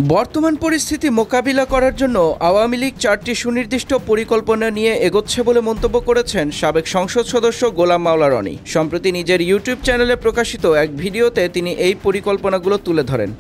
বর্তমান পরিস্থিতি মোকাবিলা করার জন্য আওয়ামী লীগ 4টি সুনির্দিষ্ট পরিকল্পনা নিয়ে এগোচ্ছে বলে মন্তব্য করেছেন সাবেক সংসদ সদস্য গোলাম মাওলা রনি। সম্প্রতি নিজের ইউটিউব চ্যানেলে প্রকাশিত এক ভিডিওতে তিনি এই পরিকল্পনাগুলো তুলে ধরেন।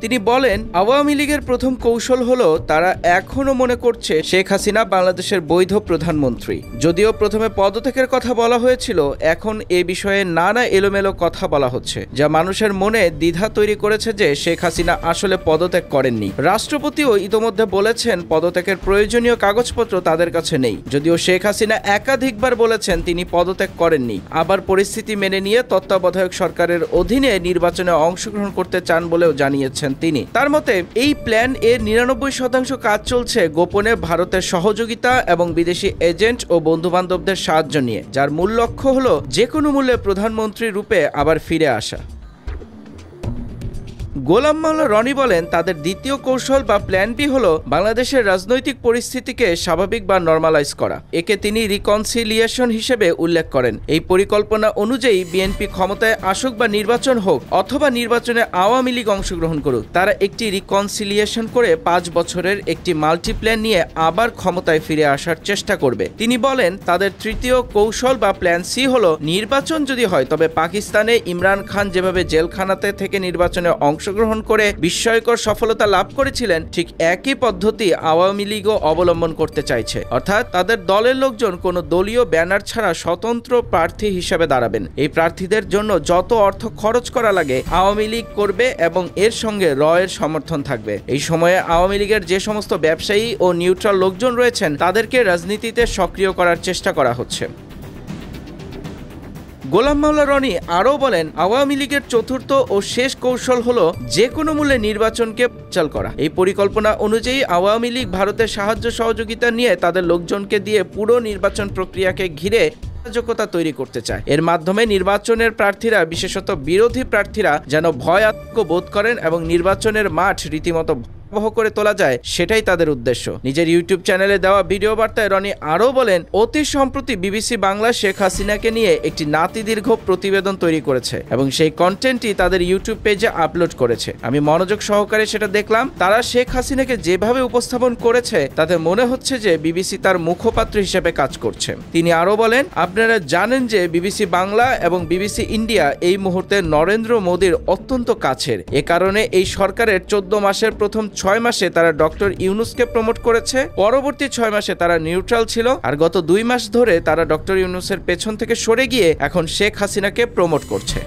তিনি বলেন, আওয়ামী লীগের প্রথম কৌশল হলো তারা এখনও মনে করছে শেখ হাসিনা বাংলাদেশের বৈধ প্রধানমন্ত্রী। যদিও প্রথমে পদত্যাগের কথা বলা হয়েছিল, এখন এ বিষয়ে নানা এলোমেলো কথা বলা হচ্ছে, যা মানুষের মনে দ্বিধা তৈরি করেছে যে শেখ হাসিনা আসলে পদত্যাগ করেননি। রাষ্ট্রপতিও ইতোমধ্যে বলেছেন পদত্যাগের প্রয়োজনীয় কাগজপত্র তাদের কাছে নেই। যদিও শেখ হাসিনা একাধিকবার বলেছেন তিনি পদত্যাগ করেননি, আবার পরিস্থিতি মেনে নিয়ে তত্ত্বাবধায়ক সরকারের অধীনে নির্বাচনে অংশগ্রহণ করতে চান বলেও জানিয়েছেন তিনি। তার মতে এই প্ল্যান এর 99% কাজ চলছে গোপনে ভারতের সহযোগিতা এবং বিদেশি এজেন্ট ও বন্ধুবান্ধবদের সাহায্য নিয়ে, যার মূল লক্ষ্য হলো যে কোনো মূল্যে প্রধানমন্ত্রী রূপে আবার ফিরে আসা। গোলাম মাওলা রনি বলেন, তাদের দ্বিতীয় কৌশল বা প্ল্যান বি হলো বাংলাদেশের রাজনৈতিক পরিস্থিতিকে স্বাভাবিক বা নরমালাইজ করা। একে তিনি রিকনসিলিয়েশন হিসেবে উল্লেখ করেন। এই পরিকল্পনা অনুযায়ী বিএনপি ক্ষমতায় আসুক বা নির্বাচন হোক, অথবা নির্বাচনে আওয়ামী লীগ অংশগ্রহণ করুক, তারা একটি রিকনসিলিয়েশন করে 5 বছরের একটি মাল্টিপ্ল্যান নিয়ে আবার ক্ষমতায় ফিরে আসার চেষ্টা করবে। তিনি বলেন, তাদের তৃতীয় কৌশল বা প্ল্যান সি হলো নির্বাচন যদি হয় তবে পাকিস্তানে ইমরান খান যেভাবে জেলখানাতে থেকে নির্বাচনে অংশগ্রহণ করে বিস্ময়কর সফলতা লাভ করেছিলেন, ঠিক একই পদ্ধতি আওয়ামী লীগও অবলম্বন করতে চাইছে। অর্থাৎ তাদের দলের লোকজন কোনো দলীয় ব্যানার ছাড়া স্বতন্ত্র প্রার্থী হিসেবে দাঁড়াবেন। এই প্রার্থীদের জন্য যত অর্থ খরচ করা লাগে আওয়ামী লীগ করবে এবং এর সঙ্গে রয়ের সমর্থন থাকবে। এই সময়ে আওয়ামী লীগের যে সমস্ত ব্যবসায়ী ও নিউট্রাল লোকজন রয়েছেন তাদেরকে রাজনীতিতে সক্রিয় করার চেষ্টা করা হচ্ছে। গোলাম মাওলা রনি আরও বলেন, আওয়ামী লীগের চতুর্থ ও শেষ কৌশল হলো যে কোনো মূল্যে নির্বাচনকে বানচাল করা। এই পরিকল্পনা অনুযায়ী আওয়ামী লীগ ভারতের সাহায্য সহযোগিতা নিয়ে তাদের লোকজনকে দিয়ে পুরো নির্বাচন প্রক্রিয়াকে ঘিরে যোগ্যতা তৈরি করতে চায়। এর মাধ্যমে নির্বাচনের প্রার্থীরা, বিশেষত বিরোধী প্রার্থীরা, যেন ভয় আতঙ্ক বোধ করেন এবং নির্বাচনের মাঠ রীতিমতো করে তোলা যায়, সেটাই তাদের উদ্দেশ্য। নিজের ইউটিউব চ্যানেলে দেওয়া ভিডিও বার্তায় রনি আরও বলেন, অতি সম্প্রতি বিবিসি বাংলা শেখ হাসিনাকে নিয়ে একটি নাতিদীর্ঘ প্রতিবেদন তৈরি করেছে এবং সেই কন্টেন্টটি তাদের ইউটিউব পেজে আপলোড করেছে। আমি মনোযোগ সহকারে সেটা দেখলাম। তারা শেখ হাসিনাকে যেভাবে উপস্থাপন করেছে তাতে মনে হচ্ছে যে বিবিসি তার মুখপাত্র হিসেবে কাজ করছে। তিনি আরও বলেন, আপনারা জানেন যে বিবিসি বাংলা এবং বিবিসি ইন্ডিয়া এই মুহূর্তে নরেন্দ্র মোদীর অত্যন্ত কাছের। এ কারণে এই সরকারের 14 মাসের প্রথম 6 মাসে তারা ডক্টর ইউনূসকে প্রমোট করেছে, পরবর্তী 6 মাসে তারা নিউট্রাল ছিল, আর গত 2 মাস ধরে তারা ডক্টর ইউনূসের পেছন থেকে সরে গিয়ে এখন শেখ হাসিনাকে প্রমোট করছে।